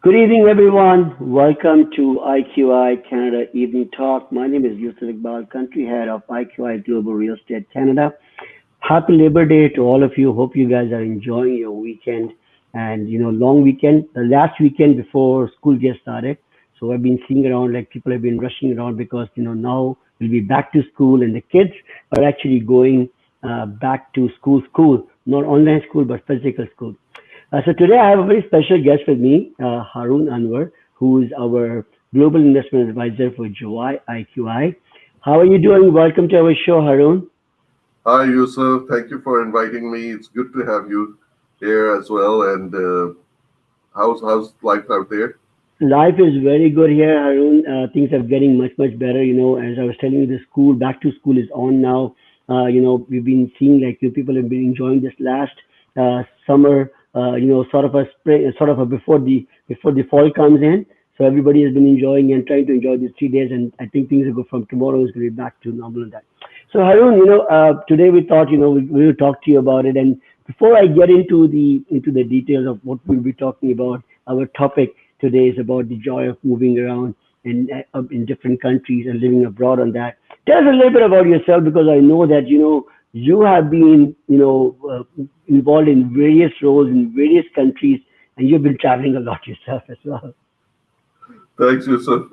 Good evening, everyone. Welcome to IQI Canada Evening Talk. My name is Yousaf Iqbal, Country Head of IQI Global Real Estate Canada. Happy Labor Day to all of you. Hope you guys are enjoying your weekend and long weekend, the last weekend before school gets started. So I've been seeing around like people have been rushing around because now we'll be back to school and the kids are actually going back to school, not online school but physical school. So today I have a very special guest with me, Haroon Anwar, who is our Global Investment Advisor for Juwai IQI. How are you doing? Welcome to our show, Haroon. Hi, Yusuf. Thank you for inviting me. It's good to have you here as well. And how's life out there? Life is very good here, Haroon. Things are getting much better. As I was telling you, the school back to school is on now. We've been seeing like people have been enjoying this last summer. Sort of a spring, sort of a before the fall comes in. So everybody has been enjoying and trying to enjoy these 3 days, and I think things will go from tomorrow is going to be back to normal and that. So Haroon, today we thought we will talk to you about it. And before I get into the details of what we'll be talking about, our topic today is about the joy of moving around in different countries and living abroad on that. Tell us a little bit about yourself because I know that you have been involved in various roles in various countries and you've been traveling a lot yourself as well. Thanks, Yusuf.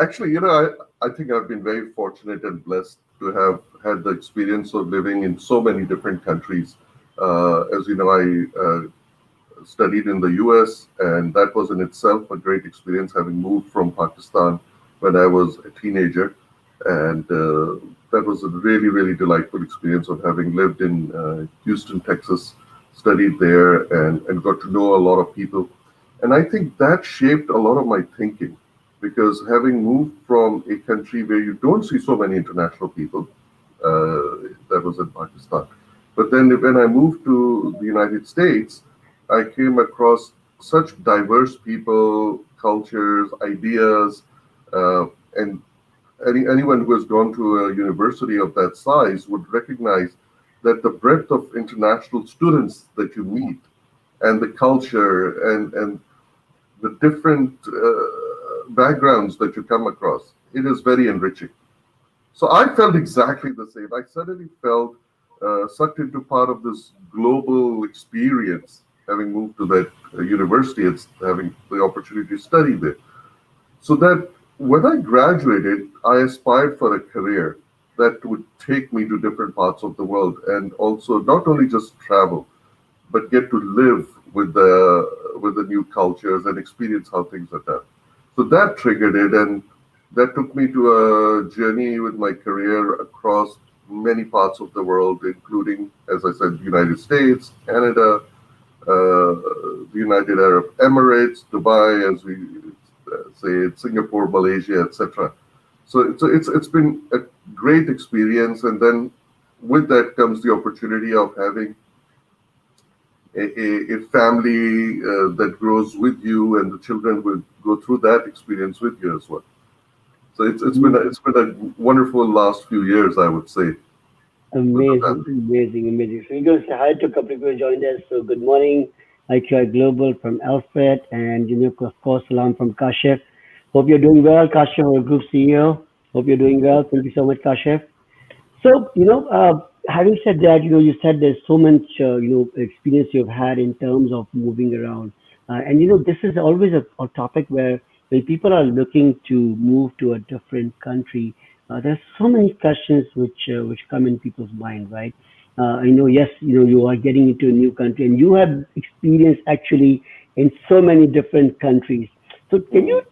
Actually, I think I've been very fortunate and blessed to have had the experience of living in so many different countries. As you know, I studied in the US, and that was in itself a great experience, having moved from Pakistan when I was a teenager. And that was a really, really delightful experience of having lived in Houston, Texas, studied there, and got to know a lot of people. And I think that shaped a lot of my thinking because having moved from a country where you don't see so many international people, that was in Pakistan. But then when I moved to the United States, I came across such diverse people, cultures, ideas, and anyone who has gone to a university of that size would recognize that the breadth of international students that you meet and the culture and the different backgrounds that you come across, it is very enriching. So I felt exactly the same. I suddenly felt sucked into part of this global experience, having moved to that university and having the opportunity to study there. So that when I graduated, I aspired for a career that would take me to different parts of the world and also not only just travel, but get to live with the new cultures and experience how things are done. So that triggered it, and that took me to a journey with my career across many parts of the world, including, as I said, the United States, Canada, the United Arab Emirates, Dubai, as we say, Singapore, Malaysia, etc. So it's been a great experience, and then with that comes the opportunity of having a family that grows with you, and the children will go through that experience with you as well. So it's been a wonderful last few years, I would say, with the Amazing, family. amazing, amazing. So we're going to say hi to a couple of people who joined us. So good morning, IQI Global from Alfred, and of course, salam from Kashif. Hope you're doing well, Kashif, our group CEO. Hope you're doing well. Thank you so much, Kashif. So, having said that, you said there's so much, experience you've had in terms of moving around. And, this is always a topic where when people are looking to move to a different country, there's so many questions which come in people's mind, right? I know, yes, you are getting into a new country and you have experience actually in so many different countries. So can Mm.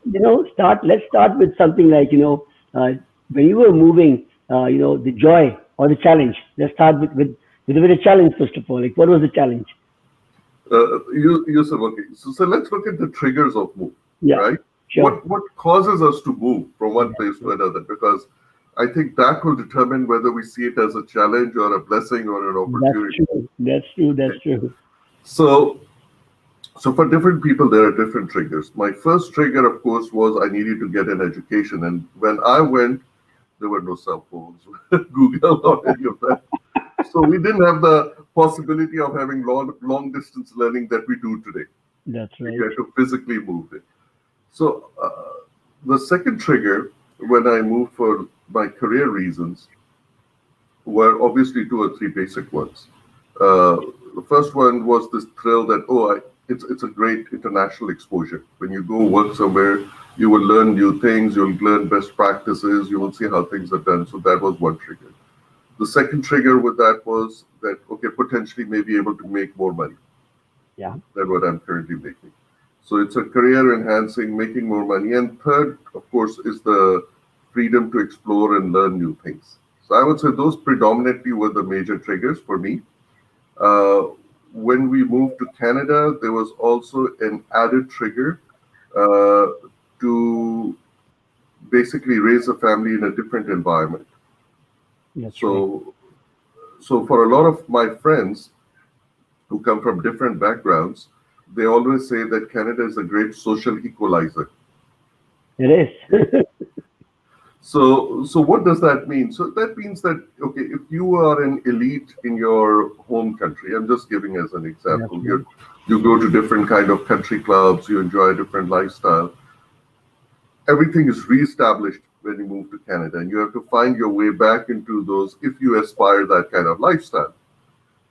let's start with something like, when you were moving, the joy or the challenge. Let's start with a challenge first of all. Like, what was the challenge? You said okay. So let's look at the triggers of move, Yeah, right? sure. What causes us to move from one That's place to true. another? Because I think that will determine whether we see it as a challenge or a blessing or an That's opportunity. true. That's true. That's Okay. true. So so for different people, there are different triggers. My first trigger, of course, was I needed to get an education, and when I went, there were no cell phones, Google, or any of that. So we didn't have the possibility of having long distance learning that we do today. That's You right. had to physically move it. So the second trigger when I moved for my career reasons were obviously two or three basic ones. Uh, the first one was this thrill that it's a great international exposure. When you go work somewhere, you will learn new things, you'll learn best practices, you will see how things are done. So that was one trigger. The second trigger with that was that okay, potentially may be able to make more money Yeah, than what I'm currently making. So it's a career enhancing, making more money. And third, of course, is the freedom to explore and learn new things. So I would say those predominantly were the major triggers for me. Uh, when we moved to Canada, there was also an added trigger uh, to basically raise a family in a different environment. that's right. So, so for a lot of my friends who come from different backgrounds, they always say that Canada is a great social equalizer. It is. So what does that mean? So that means that okay, if you are an elite in your home country, I'm just giving as an That's example, right. you go to different kind of country clubs, you enjoy a different lifestyle. Everything is reestablished when you move to Canada, and you have to find your way back into those if you aspire that kind of lifestyle.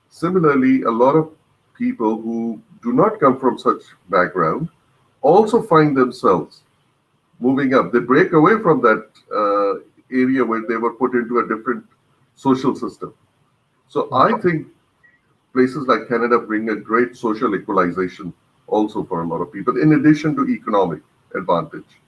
Similarly, a lot of people who do not come from such background also find themselves moving up. They break away from that area where they were put into a different social system. So That's I think places like Canada bring a great social equalization also for a lot of people, in addition to economic advantage.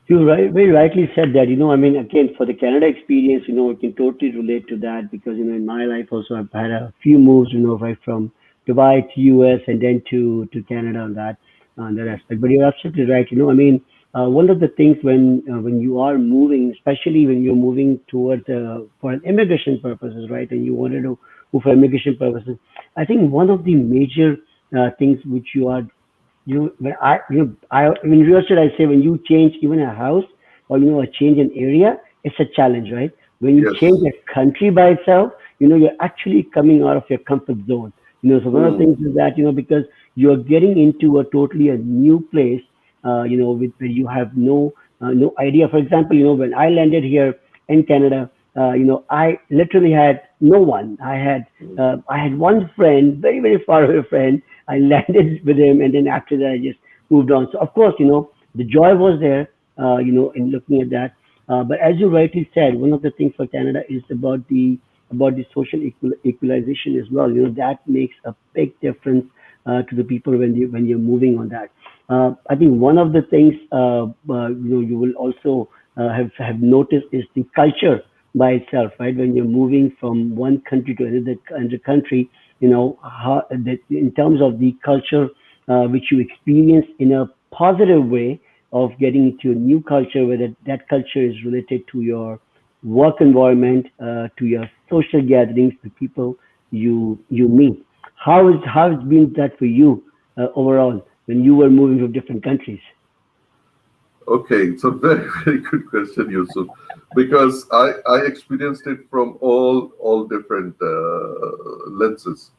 You very rightly said that. I mean, again, for the Canada experience, I can totally relate to that because, in my life also, I've had a few moves, right from Dubai to US and then to Canada on that aspect. But you're absolutely right. I mean, one of the things when you are moving, especially when you're moving towards for an immigration purposes, right, and you wanted to move for immigration purposes, I think one of the major things which when in real estate, I say when you change even a house or a change an area, it's a challenge, right? When you change Yes. a country by itself, you're actually coming out of your comfort zone. So one of the Hmm. things is that because you're getting into a totally a new place, with where you have no idea. For example, when I landed here in Canada, I literally had no one. I had one friend, very very far away friend. I landed with him, and then after that, I just moved on. So of course, the joy was there, in looking at that. But as you rightly said, one of the things for Canada is about the social equalization as well. That makes a big difference to the people when you're moving on that. I think one of the things you will also have noticed is the culture by itself, right? When you're moving from one country to another country, how that in terms of the culture which you experience in a positive way of getting into a new culture, where that culture is related to your work environment, to your social gatherings, the people you meet. How has been that for you overall when you were moving to different countries? Okay, it's a very, very good question, Yusuf, because I experienced it from all different lenses.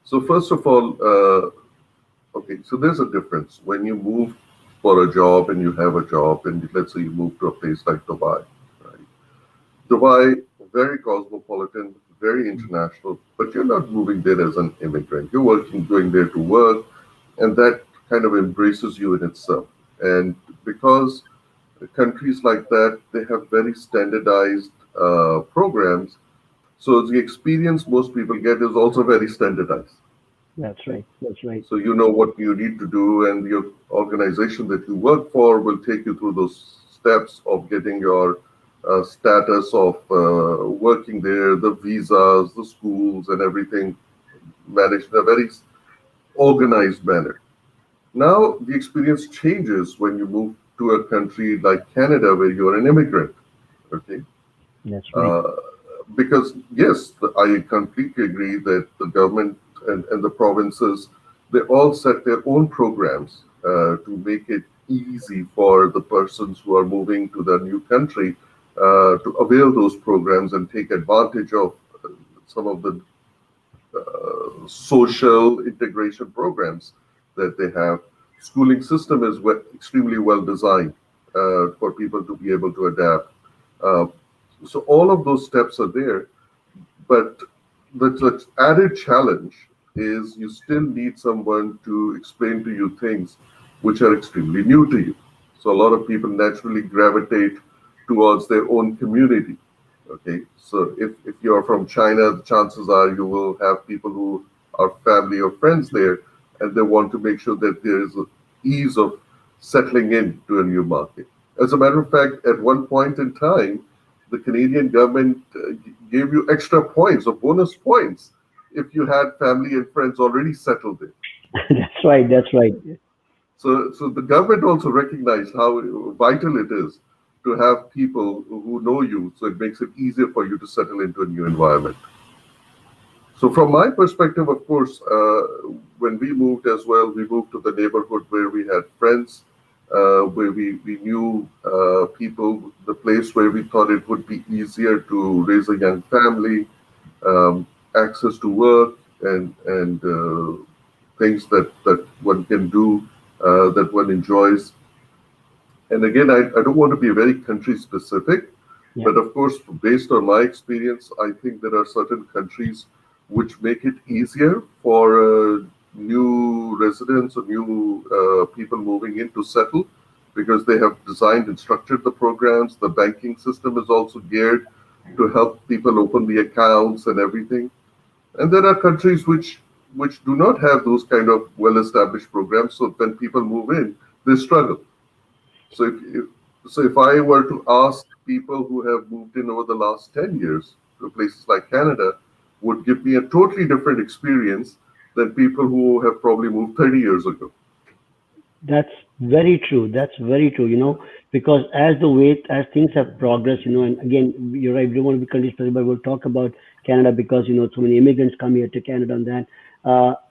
So first of all, okay, so there's a difference when you move for a job and you have a job, and let's say you move to a place like Dubai, right? Dubai, very cosmopolitan, very international, but you're not moving there as an immigrant. You're working, going there to work, and that kind of embraces you in itself. And because countries like that, they have very standardized programs, so the experience most people get is also very standardized. That's right. That's right. So you know what you need to do, and your organization that you work for will take you through those steps of getting your status of working there, the visas, the schools, and everything managed in a very organized manner. Now the experience changes when you move to a country like Canada, where you're an immigrant. Okay, That's right. uh, because yes, I completely agree that the government and the provinces, they all set their own programs to make it easy for the persons who are moving to the new country to avail those programs and take advantage of some of the social integration programs. that they have. Schooling system is extremely well designed for people to be able to adapt. Uh, so all of those steps are there, but the added challenge is you still need someone to explain to you things which are extremely new to you. So a lot of people naturally gravitate towards their own community. Okay, so if you're from China, the chances are you will have people who are family or friends there, and they want to make sure that there is ease of settling into a new market. As a matter of fact, at one point in time, the Canadian government gave you extra points or bonus points if you had family and friends already settled there. That's right. That's right. So the government also recognized how vital it is to have people who know you, so it makes it easier for you to settle into a new environment. So from my perspective, of course, when we moved as well, we moved to the neighborhood where we had friends, where we knew people, the place where we thought it would be easier to raise a young family, access to work, and things that one can do, that one enjoys. And again, I don't want to be very country specific, Yeah. but of course, based on my experience, I think there are certain countries which make it easier for new residents or new people moving in to settle because they have designed and structured the programs. The banking system is also geared to help people open the accounts and everything. And there are countries which do not have those kind of well-established programs. So when people move in, they struggle. So if I were to ask people who have moved in over the last 10 years to places like Canada, would give me a totally different experience than people who have probably moved 30 years ago. That's very true. That's very true, because as things have progressed, and again, you're right, we don't want to be country specific, but we'll talk about Canada because, so many immigrants come here to Canada and that.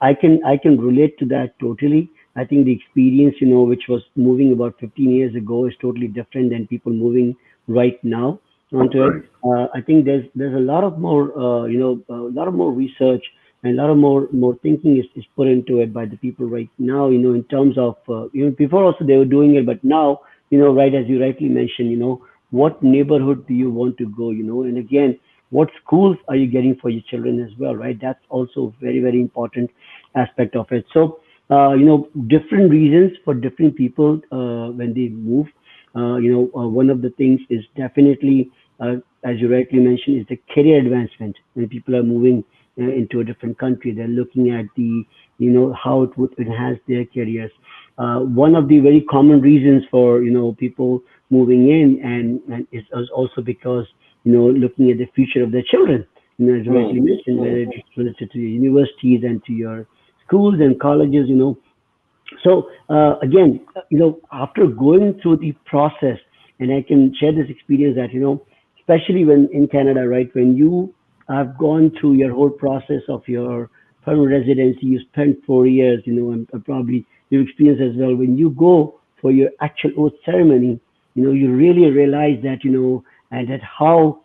I can relate to that totally. I think the experience, which was moving about 15 years ago is totally different than people moving right now onto it. Right. I think there's a lot of more, a lot of more research and a lot of more thinking is put into it by the people right now, in terms of, before also they were doing it, but now, right, as you rightly mentioned, what neighborhood do you want to go, and again, what schools are you getting for your children as well, right? That's also very, very important aspect of it. So, different reasons for different people when they move. One of the things is definitely, as you rightly mentioned, is the career advancement. When people are moving into a different country, they're looking at how it would enhance their careers. One of the very common reasons for people moving in and is also because looking at the future of their children. As you rightly Hmm. mentioned, whether it's related to your universities and to your schools and colleges. So again, after going through the process, and I can share this experience that especially when in Canada, right, when you have gone through your whole process of your permanent residency, you spent 4 years, and probably your experience as well. When you go for your actual oath ceremony, you really realize that and that how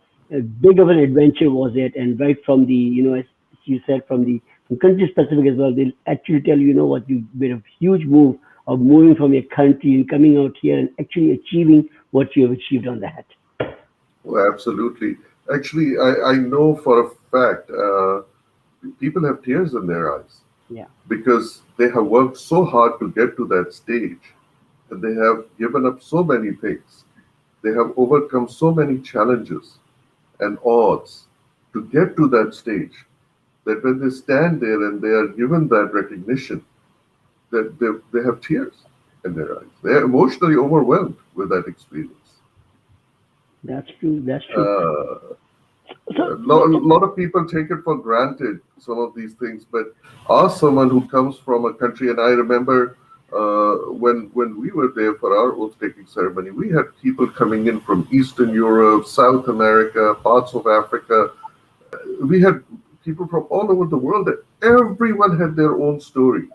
big of an adventure was it, and right from the as you said from country specific as well, they'll actually tell you, what you made a huge move of moving from your country and coming out here and actually achieving what you have achieved on that. Oh, absolutely. Actually, I know for a fact people have tears in their eyes Yeah, because they have worked so hard to get to that stage and they have given up so many things. They have overcome so many challenges and odds to get to that stage that when they stand there and they are given that recognition, that they have tears in their eyes. They are emotionally overwhelmed with that experience. that's true. That's true. Uh, So, a lot of people take it for granted, some of these things, but ask someone who comes from a country, and I remember when we were there for our oath taking ceremony, we had people coming in from Eastern Europe, South America, parts of Africa. We had people from all over the world. Everyone had their own story.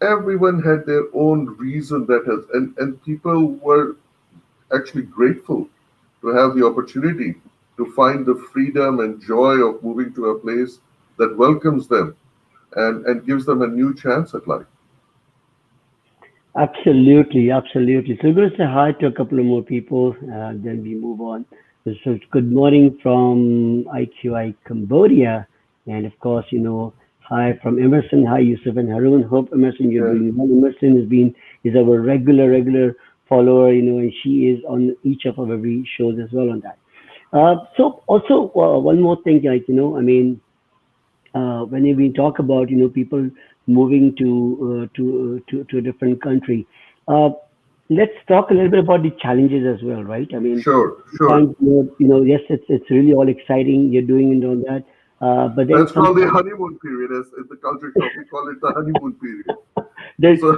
Everyone had their own reason that has, and people were actually grateful to have the opportunity to find the freedom and joy of moving to a place that welcomes them and gives them a new chance at life. Absolutely, absolutely. So we're going to say hi to a couple of more people, then we move on. So good morning from IQI Cambodia, and of course, hi from Emerson. Hi, Yusuf and Haroon. Hope Emerson you're Yeah, doing well. Emerson is our regular follower, and she is on each of our every shows as well on that. So also one more thing, like I mean, when we talk about people moving to a different country, uh, let's talk a little bit about the challenges as well, right? I mean, sure, sure. sometimes yes, it's really all exciting you're doing and all that, but then That's called the sometimes honeymoon period, as in the culture talk. We call it the honeymoon period. So,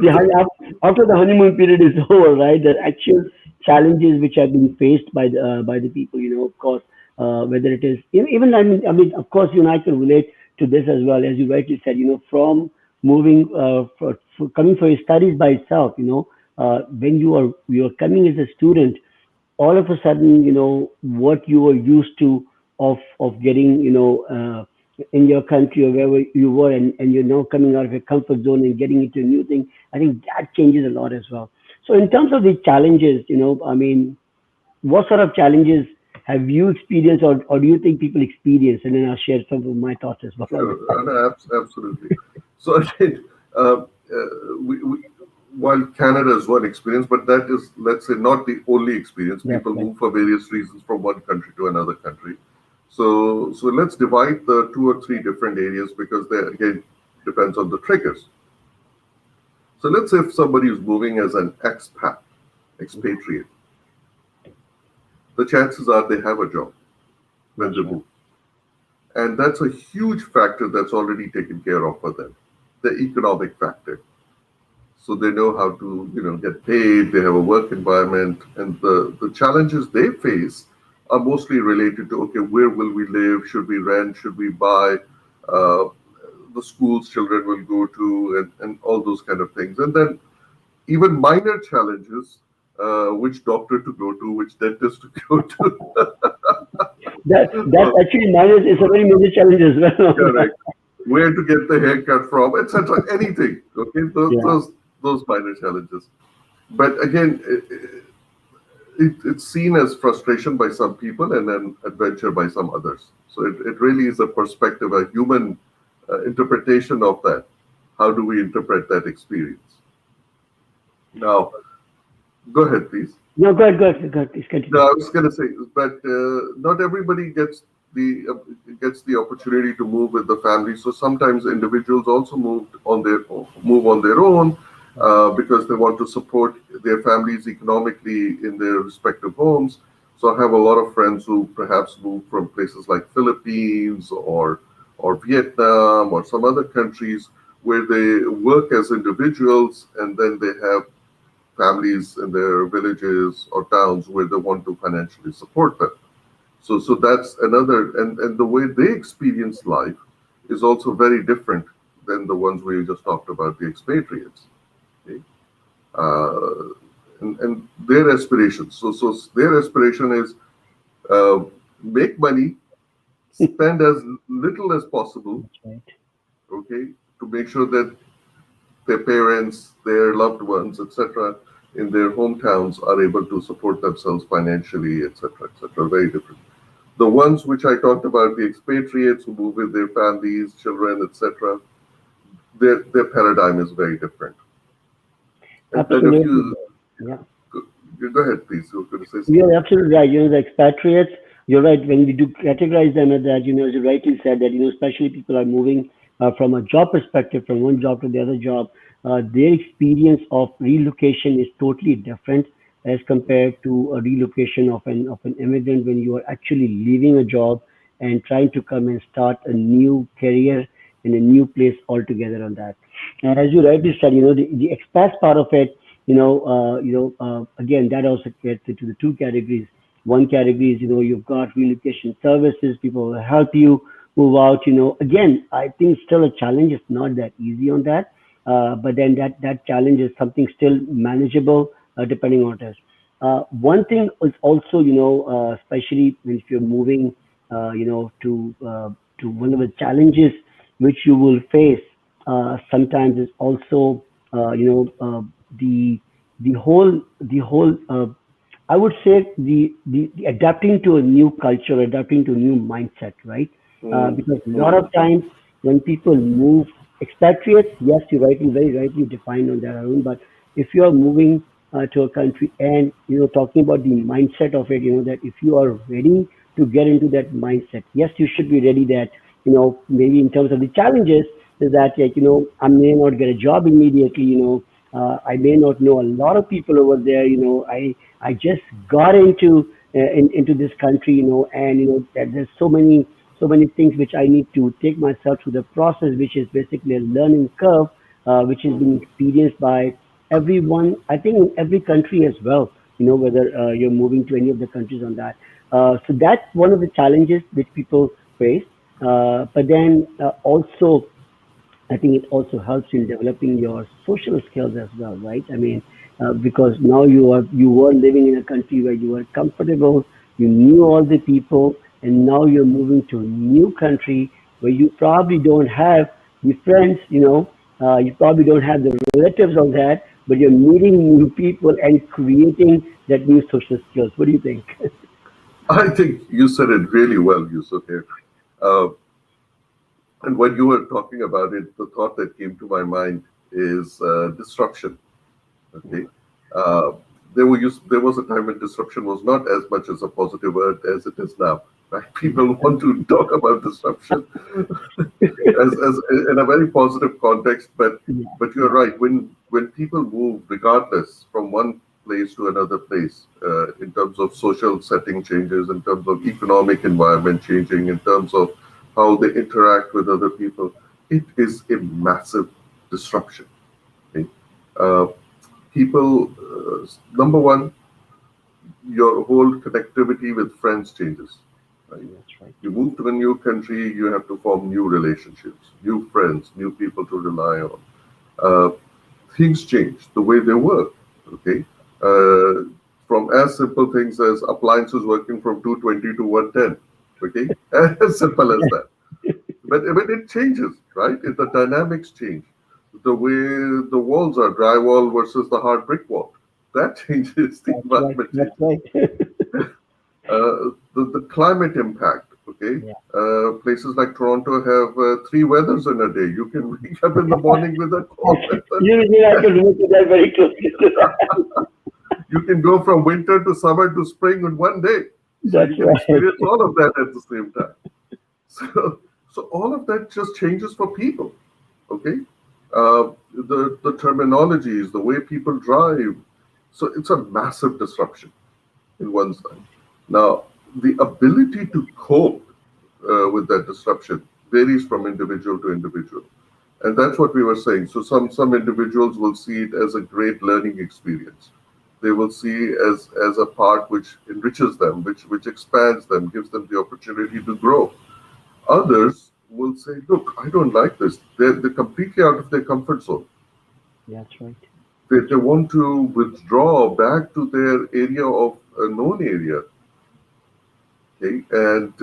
after the honeymoon period is over, right? The actual challenges which have been faced by the people, of course, whether it is even I mean, of course, you and I can relate to this as well, as you rightly said, from moving for coming for your studies by itself, when you are coming as a student, all of a sudden, what you were used to of getting, in your country or wherever you were, and you're now coming out of your comfort zone and getting into a new thing. I think that changes a lot as well. So, in terms of the challenges, I mean, what sort of challenges have you experienced, or do you think people experience? And then I'll share some of my thoughts as well on sure, that. no, absolutely. So, again, we, while Canada is one experience, but that is, let's say, not the only experience. That's People right. move for various reasons from one country to another country. So let's divide the two or three different areas because they again depends on the triggers. So let's say if somebody is moving as an expat, expatriate, the chances are they have a job when That's they right. move. And that's a huge factor that's already taken care of for them, the economic factor. So they know how to, get paid, they have a work environment, and the challenges they face are mostly related to, okay, where will we live? Should we rent? Should we buy? Uh, the schools children will go to, and all those kind of things. And then even minor challenges, which doctor to go to, which dentist to go to. That actually minus is a very major challenge as well on that. Correct. Where to get the haircut from, etc. Anything. Okay, those Yeah. those those minor challenges. But again, it's seen as frustration by some people and then adventure by some others. So it really is a perspective, a human interpretation of that. How do we interpret that experience? Now, go ahead, please. No, go ahead, please No, continue. I was going to say, but not everybody gets the opportunity to move with the family. So sometimes individuals also move on their own because they want to support their families economically in their respective homes. So I have a lot of friends who perhaps move from places like Philippines or Vietnam or some other countries where they work as individuals and then they have families in their villages or towns where they want to financially support them. So that's another, and the way they experience life is also very different than the ones we just talked about, the expatriates. Okay? Uh, and their aspirations. So their aspiration is uh, make money, spend as little as possible, That's right. okay, to make sure that their parents, their loved ones, etc., in their hometowns are able to support themselves financially, etc., etc. Very different. The ones which I talked about, the expatriates who move with their families, children, etc., their paradigm is very different. And if Absolutely. you Yeah. go ahead, please, you were going to say You're something. absolutely right. The expatriates, you're right. When we do categorize them as that, as you rightly said, that, especially people are moving from a job perspective, from one job to the other job, their experience of relocation is totally different as compared to a relocation of an immigrant when you are actually leaving a job and trying to come and start a new career in a new place altogether on that. And as you rightly said, the expat part of it, again, that also gets into the two categories. One category is, you've got relocation services, people will help you move out. Again, I think still a challenge. It's not that easy on that. But then that challenge is something still manageable, depending on it. One thing is also, especially if you're moving, to one of the challenges which you will face sometimes is also, the the whole I would say the adapting to a new culture, adapting to a new mindset, right? Mm, Because a lot of mm, times when people move, expatriates, yes, you rightly, very rightly defined on that, Arun. But if you are moving to a country and talking about the mindset of it, that if you are ready to get into that mindset, yes, you should be ready. That maybe in terms of the challenges, is that like I may not get a job immediately. I may not know a lot of people over there. I just got into this country, and that there's so many things which I need to take myself through the process, which is basically a learning curve, which is being mm. experienced by everyone. I think in every country as well. Whether you're moving to any of the countries on that. So that's one of the challenges which people face. But then also I think it also helps in developing your social skills as well, right? I mean, because now you were living in a country where you were comfortable, you knew all the people, and now you're moving to a new country where you probably don't have the friends, you probably don't have the relatives of that, but you're meeting new people and creating that new social skills. What do you think? I think you said it really well, Yusuf here. Uh, and when you were talking about it, the thought that came to my mind is disruption. Okay, uh, there was a time when disruption was not as much as a positive word as it is now. Right? People want to talk about disruption as in a very positive context, but Yeah, you're yeah, right. When people move, regardless from one place to another place, in terms of social setting changes, in terms of economic environment changing, in terms of how they interact with other people, it is a massive disruption. Okay? Uh, People, number one, your whole connectivity with friends changes. Right? that's right. You move to a new country, you have to form new relationships, new friends, new people to rely on. Uh, Things change the way they work. Okay, uh, from as simple things as appliances working from 220 to 110. Okay, as simple as that. But it changes, right? The dynamics change. The way the walls are drywall versus the hard brick wall. That changes. The That's right. environment That's changes. right. The climate impact. Okay, Yeah. places like Toronto have 3 weathers in a day. You can wake up in the morning with a cold weather. I can relate to that very closely to that. You can go from winter to summer to spring in one day. So That's you can right. experience all of that at the same time. So, so all of that just changes for people. Okay, the terminologies, the way people drive. So it's a massive disruption in one side. Now, the ability to cope with that disruption varies from individual to individual. And that's what we were saying. So some individuals will see it as a great learning experience. They will see as a part which enriches them, which expands them, gives them the opportunity to grow. Others will say, look, I don't like this. They're completely out of their comfort zone. That's right. They want to withdraw back to their area of a known area. Okay, and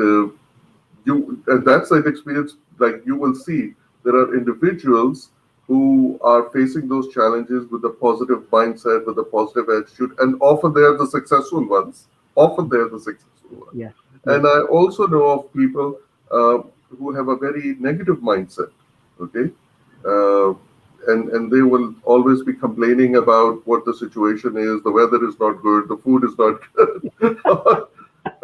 that's an experience like you will see there are individuals who are facing those challenges with a positive mindset, with a positive attitude, and often they are the successful ones. Often they are the successful ones. Yes. Yes. And I also know of people uh, who have a very negative mindset. Okay, uh, and they will always be complaining about what the situation is. The weather is not good. The food is not good.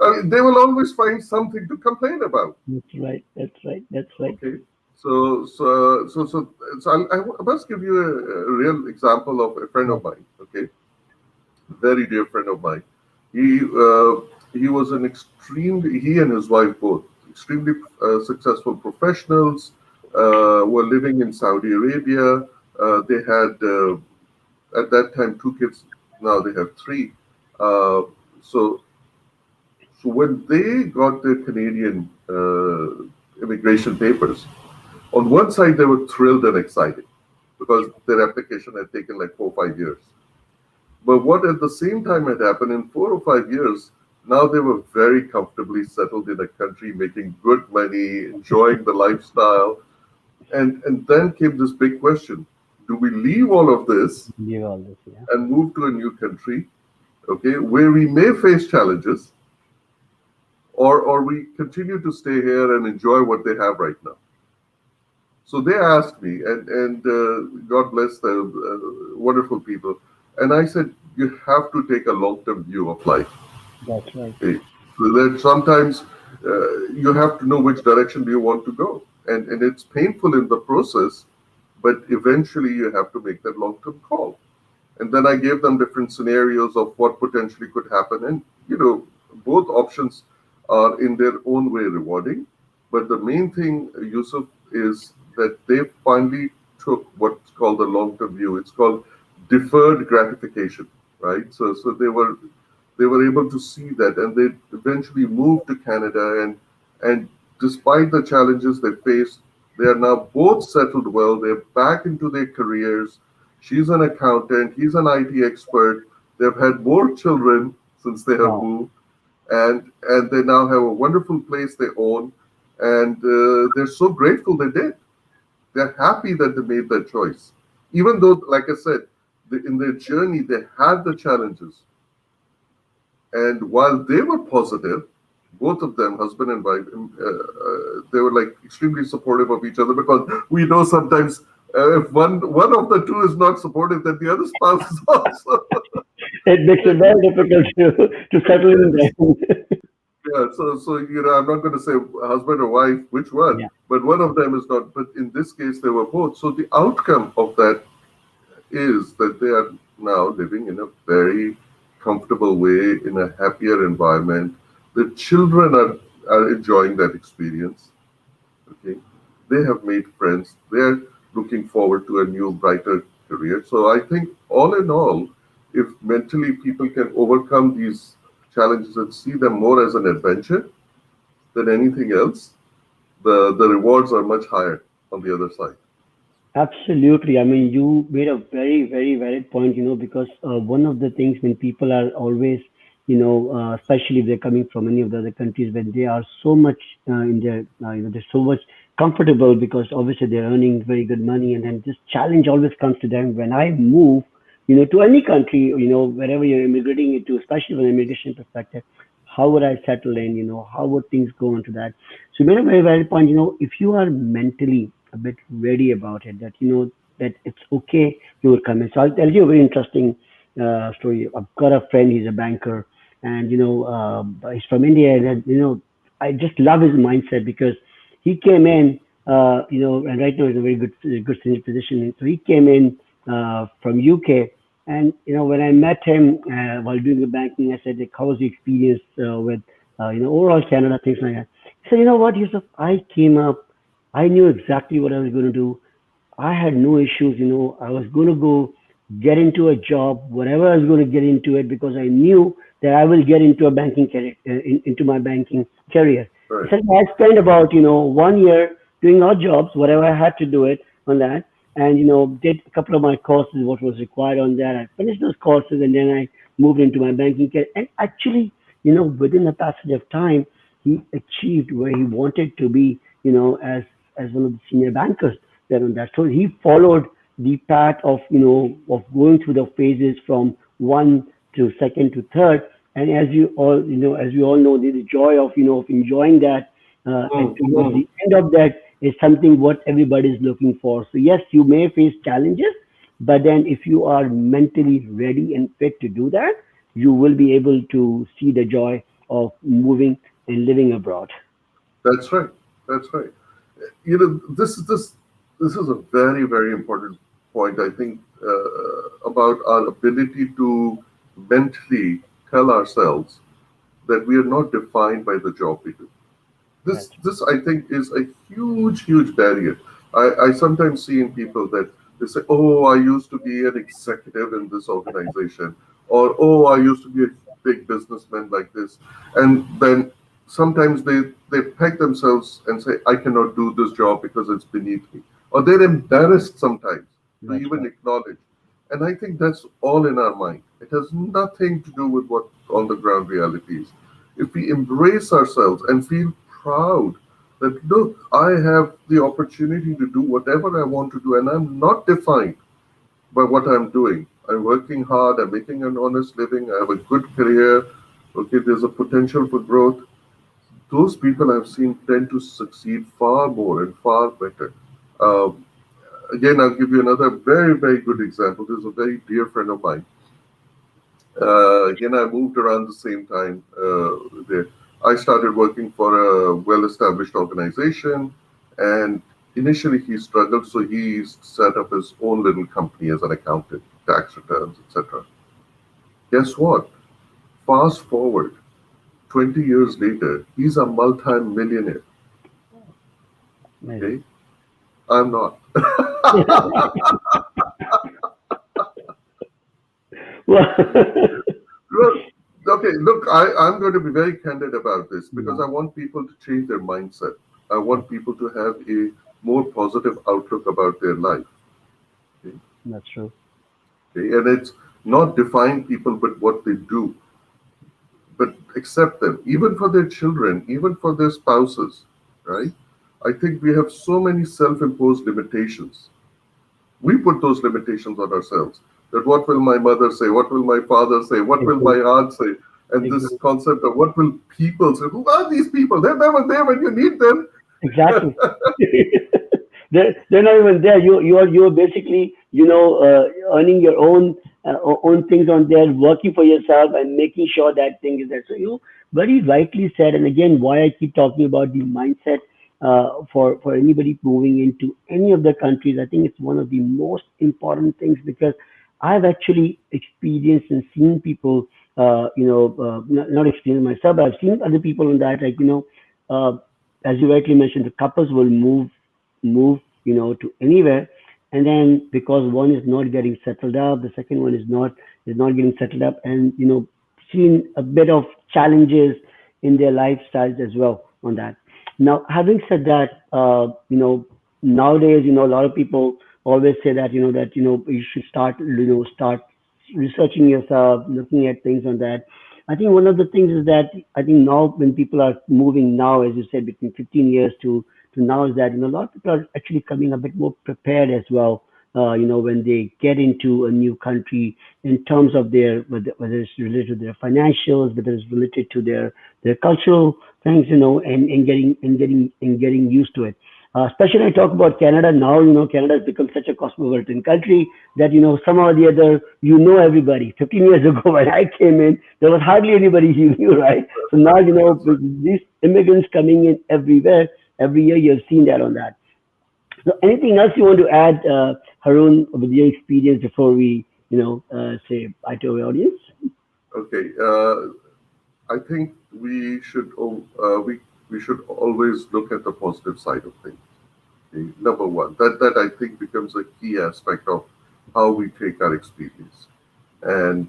I mean, they will always find something to complain about. That's right. That's right. That's right. Okay, so I must give you a real example of a friend Yes. of mine. Okay, very dear friend of mine. He was an extremely he and his wife both extremely successful professionals. Were living in Saudi Arabia. They had at that time 2 kids. Now they have 3. Uh, so So when they got their Canadian immigration papers, on one side they were thrilled and excited because their application had taken like 4 or 5 years. But what at the same time had happened in 4 or 5 years, now they were very comfortably settled in a country, making good money, enjoying the lifestyle. And then came this big question: Do we leave all of this Leave all this, yeah. and move to a new country, okay, where we may face challenges, or we continue to stay here and enjoy what they have right now? So they asked me, and God bless the wonderful people. And I said, you have to take a long-term view of life. That's right. Okay? So that sometimes you have to know which direction do you want to go, and it's painful in the process, but eventually you have to make that long-term call. And then I gave them different scenarios of what potentially could happen, and both options are in their own way rewarding. But the main thing, Yusuf, is that they finally took what's called the long-term view. It's called deferred gratification, right? So they were able to see that, and they eventually moved to Canada, and despite the challenges they faced, they are now both settled well. They're back into their careers. She's an accountant, he's an IT expert. They've had more children since they have Wow. moved, and they now have a wonderful place they own, and they're so grateful they did. They're happy that they made that choice, even though, like I said, in their journey they had the challenges. And while they were positive, both of them, husband and wife, they were like extremely supportive of each other, because we know sometimes if one of the two is not supportive, then the other spouse is also. It makes it very difficult to settle in there. Yeah, so I'm not going to say husband or wife, which one, Yeah, but one of them is not. But in this case, they were both. So the outcome of that is that they are now living in a very comfortable way, in a happier environment. The children are enjoying that experience. Okay, they have made friends. They're looking forward to a new, brighter career. So I think, all in all, if mentally people can overcome these challenges and see them more as an adventure than anything else, the rewards are much higher on the other side. absolutely. I mean, you made a very, very valid point, because one of the things when people are always, especially if they're coming from any of the other countries, when they are so much in their, they're so much comfortable because obviously they're earning very good money, and then this challenge always comes to them. When I move, to any country, wherever you're immigrating into, especially from an immigration perspective, how would I settle in? How would things go into that? So you made a very valid point. If you are mentally a bit ready about it, that that it's okay, you will come in. So I'll tell you a very interesting story. I've got a friend; he's a banker, and he's from India, and I just love his mindset because he came in, and right now he's in a very good senior position. So he came in from UK, and when I met him while doing the banking, I said, like, "How was the experience with overall Canada, things like that?" He said, "You know what, Yusuf? I came up. I knew exactly what I was going to do. I had no issues. I was going to go get into a job, whatever I was going to get into it, because I knew that I will get into a banking career, into my banking career." He Right. said, "I spent about 1 year doing odd jobs, whatever I had to do it on that, and did a couple of my courses, what was required on that. I finished those courses, and then I moved into my banking career. And actually, within the passage of time, he achieved where he wanted to be, as one of the senior bankers there on that. So he followed the path of of going through the phases from one to second to third. And as we all know, the joy of of enjoying that, and towards Mm. the end of that is something what everybody is looking for. So yes, you may face challenges, but then if you are mentally ready and fit to do that, you will be able to see the joy of moving and living abroad. That's right. That's right. This is a very, very important point. I think about our ability to mentally tell ourselves that we are not defined by the job we do. This That's this I think is a huge, huge barrier. I sometimes see in people that they say, "Oh, I used to be an executive in this organization," or "Oh, I used to be a big businessman like this," and then sometimes they peg themselves and say, "I cannot do this job because it's beneath me," or they're embarrassed sometimes to that's even right. acknowledge. And I think that's all in our mind. It has nothing to do with what on the ground reality is. If we embrace ourselves and feel proud that, look, I have the opportunity to do whatever I want to do, and I'm not defined. by what I'm doing. I'm working hard, I'm making an honest living, I have a good career, okay, there's a potential for growth. Those people I've seen tend to succeed far more and far better. Um, Again, I'll give you another very, very good example. There's a very dear friend of mine. Again, I moved around the same time there. I started working for a well established organization, and initially he struggled, so he set up his own little company as an accountant, tax returns, etc. Guess what? Fast forward 20 years later, he's a multi-millionaire. Amazing. Okay, I'm not. Well, Look, okay, look, I'm going to be very candid about this because yeah, I want people to change their mindset. I want people to have a more positive outlook about their life. Okay? that's true. Okay? And it's not define people but what they do, but accept them, even for their children, even for their spouses, right? I think we have so many self imposed limitations. We put those limitations on ourselves. That what will my mother say? What will my father say? What will my Agree. aunt say? And this Agree. concept of what will people say? Who are these people? They're never there when you need them. Exactly. They're not even there. You're basically earning your own things on there, working for yourself and making sure that thing is there. So you very rightly said, and again, why I keep talking about the mindset for anybody moving into any of the countries. I think it's one of the most important things because I've actually experienced and seen people, not experienced myself, but I've seen other people in that, like uh, as you rightly mentioned, the couples will move, to anywhere, and then because one is not getting settled up, the second one is not getting settled up, and seeing a bit of challenges in their lifestyles as well on that. Now, having said that, nowadays, a lot of people always say that you should start researching yourself, looking at things on that. I think one of the things is that I think now when people are moving now, as you said, between 15 years to now, is that a lot of people are actually coming a bit more prepared as well. When they get into a new country, in terms of their whether it's related to their financials, whether it's related to their cultural things, and getting used to it. Especially I talk about Canada now. Canada has become such a cosmopolitan country that somehow or the other everybody. 15 years ago when I came in, there was hardly anybody you knew, right? So now Right, with that's right. these immigrants coming in everywhere, every year you've seen that on that. So anything else you want to add, Haroon, with your experience before we say bye to our audience? Okay. I think we should always look at the positive side of things. Okay? Number one, that I think becomes a key aspect of how we take our experience, and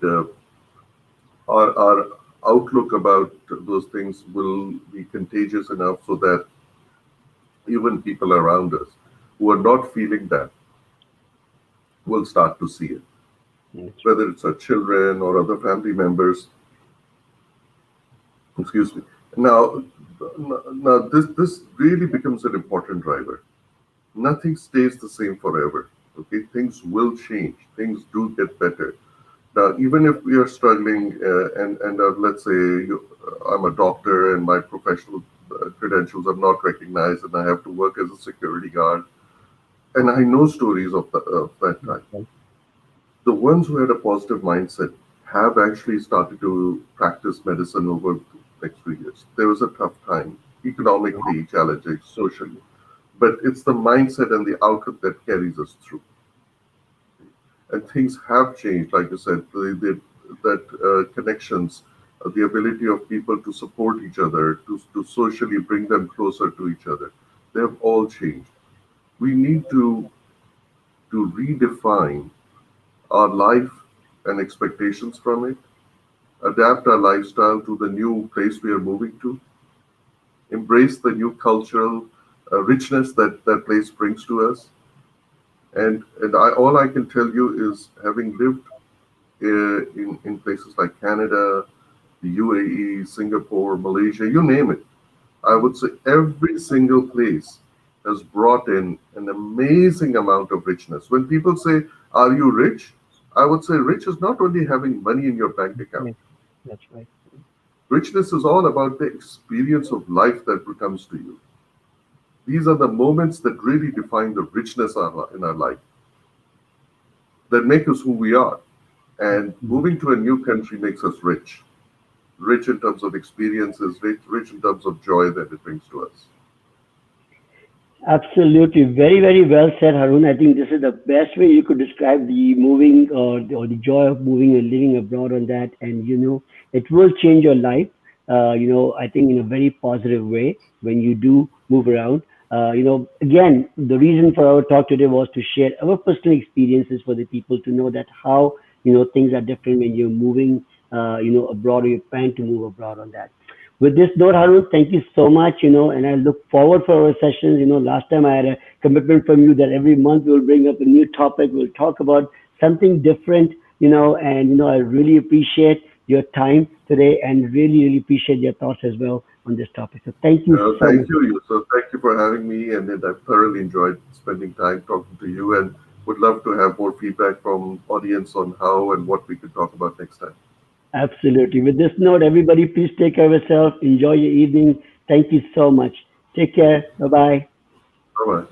our outlook about those things will be contagious enough so that even people around us who are not feeling that will start to see it, That's true. whether it's our children or other family members. Excuse me. Now, now this really becomes an important driver. Nothing stays the same forever. Okay, things will change. Things do get better. Now, even if we are struggling, and let's say I'm a doctor and my professional credentials are not recognized, and I have to work as a security guard, and I know stories of that That's time. right. The ones who had a positive mindset have actually started to practice medicine over the next few years. There was a tough time, economically challenging, socially, but it's the mindset and the outlook that carries us through. And things have changed, like you said, that connections, the ability of people to support each other, to socially bring them closer to each other, they have all changed. We need to redefine our life and expectations from it, adapt our lifestyle to the new place we are moving to, embrace the new cultural richness that that place brings to us. All I can tell you is, having lived in places like Canada, the UAE, Singapore, Malaysia, you name it, I would say every single place has brought in an amazing amount of richness. When people say Are you rich? I would say rich is not only having money in your bank account. Yes, that's right. Richness is all about the experience of life that comes to you. These are the moments that really define the richness in our life, that make us who we are. And Mhm. moving to a new country makes us rich. Rich in terms of experiences, rich in terms of joy that it brings to us. Absolutely. Very, very well said, Harun. I think this is the best way you could describe the moving or the joy of moving and living abroad on that. And, it will change your life, I think in a very positive way when you do move around. Again, the reason for our talk today was to share our personal experiences for the people to know that how, things are different when you're moving, abroad or you're planning to move abroad on that. With this note, Harun, thank you so much, and I look forward for our sessions. Last time I had a commitment from you that every month we'll bring up a new topic. We'll talk about something different, and, I really appreciate your time today and really, really appreciate your thoughts as well on this topic. So thank you so Thank much. you, Yusuf. Thank you for having me, and then I've thoroughly enjoyed spending time talking to you, and would love to have more feedback from audience on how and what we could talk about next time. Absolutely. With this note, everybody, please take care of yourself. Enjoy your evening. Thank you so much. Take care. Bye bye. Bye bye.